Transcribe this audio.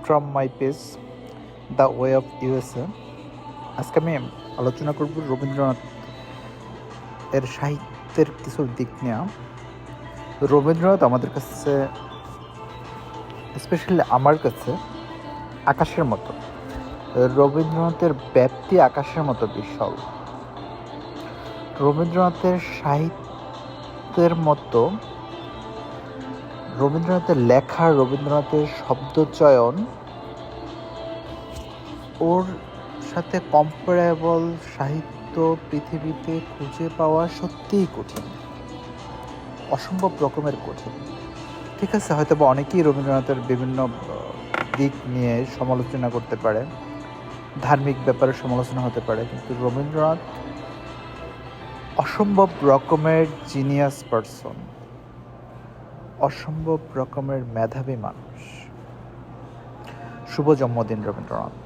From my page the way of USA. আজকে আমি আলোচনা করব রবীন্দ্রনাথ এর সাহিত্যের কিছু দিক নিয়ে। রবীন্দ্রনাথ আমাদের কাছে, স্পেশালি আমার কাছে, আকাশের মতো। রবীন্দ্রনাথের ব্যাপ্তি আকাশের মতো বিশাল। রবীন্দ্রনাথের সাহিত্যের মতো, রবীন্দ্রনাথের লেখা, রবীন্দ্রনাথের শব্দচয়ন ওর সাথে কম্পারেবল সাহিত্য পৃথিবীতে খুঁজে পাওয়া সত্যিই কঠিন, অসম্ভব রকমের কঠিন। ঠিক আছে, হয়তো বা অনেকেই রবীন্দ্রনাথের বিভিন্ন দিক নিয়ে সমালোচনা করতে পারে, ধার্মিক ব্যাপারে সমালোচনা হতে পারে, কিন্তু রবীন্দ্রনাথ অসম্ভব রকমের জিনিয়াস পারসন, অসম্ভব রকমের মেধাবী মানুষ। শুভ জন্মদিন রবীন্দ্রনাথ।